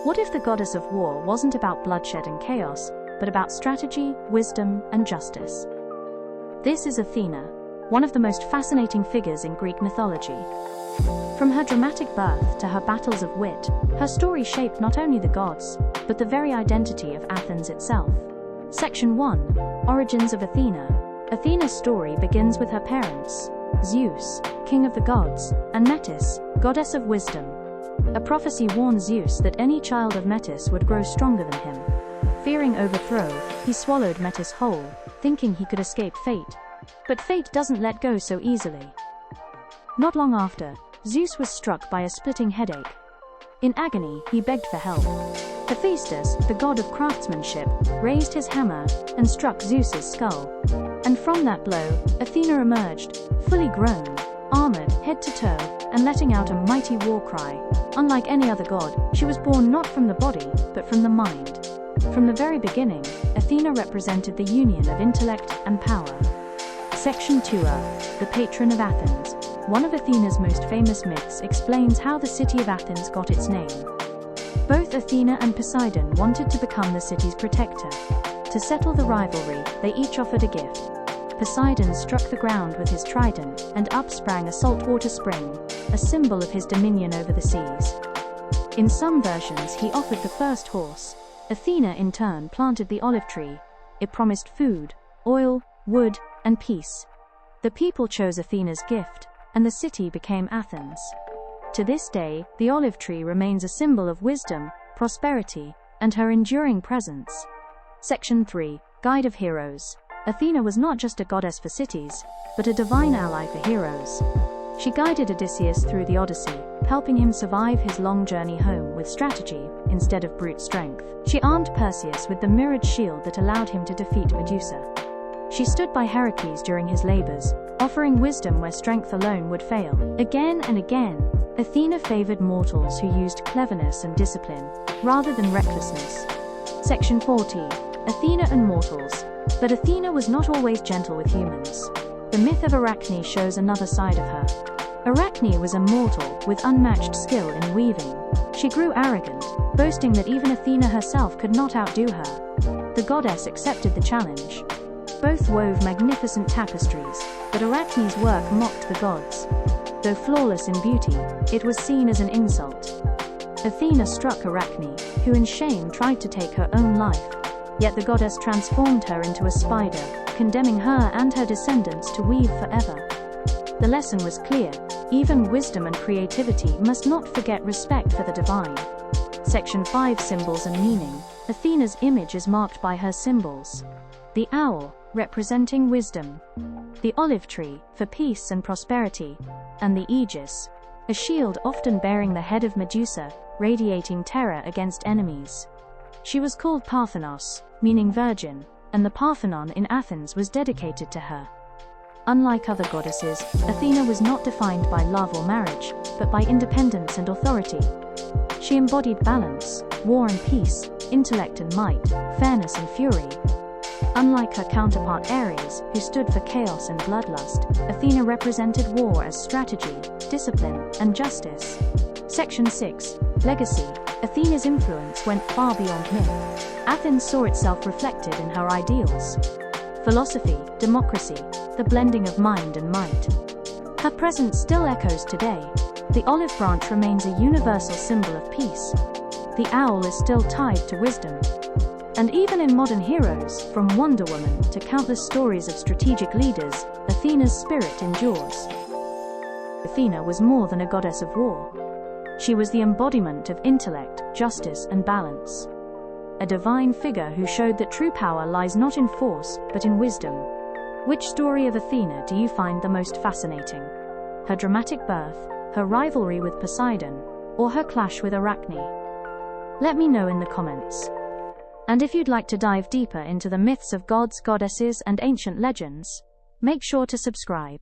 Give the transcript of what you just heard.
What if the goddess of war wasn't about bloodshed and chaos, but about strategy, wisdom, and justice? This is Athena, one of the most fascinating figures in Greek mythology. From her dramatic birth to her battles of wit, her story shaped not only the gods, but the very identity of Athens itself. Section 1. Origins of Athena. Athena's story begins with her parents, Zeus, king of the gods, and Metis, goddess of wisdom. A prophecy warned Zeus that any child of Metis would grow stronger than him. Fearing overthrow, he swallowed Metis whole, thinking he could escape fate. But fate doesn't let go so easily. Not long after, Zeus was struck by a splitting headache. In agony, he begged for help. Hephaestus, the god of craftsmanship, raised his hammer and struck Zeus's skull. And from that blow, Athena emerged, fully grown, armored head to toe, and letting out a mighty war cry. Unlike any other god, she was born not from the body, but from the mind. From the very beginning, Athena represented the union of intellect and power. Section 2. The patron of Athens. One of Athena's most famous myths explains how the city of Athens got its name. Both Athena and Poseidon wanted to become the city's protector. To settle the rivalry, they each offered a gift. Poseidon struck the ground with his trident, and up sprang a saltwater spring, a symbol of his dominion over the seas. In some versions, he offered the first horse. Athena, in turn, planted the olive tree. It promised food, oil, wood, and peace. The people chose Athena's gift, and the city became Athens. To this day, the olive tree remains a symbol of wisdom, prosperity, and her enduring presence. Section 3. Guide of Heroes. Athena was not just a goddess for cities, but a divine ally for heroes. She guided Odysseus through the Odyssey, helping him survive his long journey home with strategy instead of brute strength. She armed Perseus with the mirrored shield that allowed him to defeat Medusa. She stood by Heracles during his labors, offering wisdom where strength alone would fail. Again and again, Athena favored mortals who used cleverness and discipline, rather than recklessness. Section 40. Athena and mortals. But Athena was not always gentle with humans. The myth of Arachne shows another side of her. Arachne was a mortal with unmatched skill in weaving. She grew arrogant, boasting that even Athena herself could not outdo her. The goddess accepted the challenge. Both wove magnificent tapestries, but Arachne's work mocked the gods. Though flawless in beauty, it was seen as an insult. Athena struck Arachne, who in shame tried to take her own life. Yet the goddess transformed her into a spider, condemning her and her descendants to weave forever. The lesson was clear: even wisdom and creativity must not forget respect for the divine. Section 5. Symbols and meaning. Athena's image is marked by her symbols. The owl, representing wisdom. The olive tree, for peace and prosperity. And the aegis, a shield often bearing the head of Medusa, radiating terror against enemies. She was called Parthenos, meaning virgin, and the Parthenon in Athens was dedicated to her. Unlike other goddesses, Athena was not defined by love or marriage, but by independence and authority. She embodied balance, war and peace, intellect and might, fairness and fury. Unlike her counterpart Ares, who stood for chaos and bloodlust, Athena represented war as strategy, discipline, and justice. Section 6. Legacy. Athena's influence went far beyond myth. Athens saw itself reflected in her ideals. Philosophy, democracy, the blending of mind and might. Her presence still echoes today. The olive branch remains a universal symbol of peace. The owl is still tied to wisdom. And even in modern heroes, from Wonder Woman to countless stories of strategic leaders, Athena's spirit endures. Athena was more than a goddess of war. She was the embodiment of intellect, justice, and balance. A divine figure who showed that true power lies not in force, but in wisdom. Which story of Athena do you find the most fascinating? Her dramatic birth, her rivalry with Poseidon, or her clash with Arachne? Let me know in the comments. And if you'd like to dive deeper into the myths of gods, goddesses, and ancient legends, make sure to subscribe.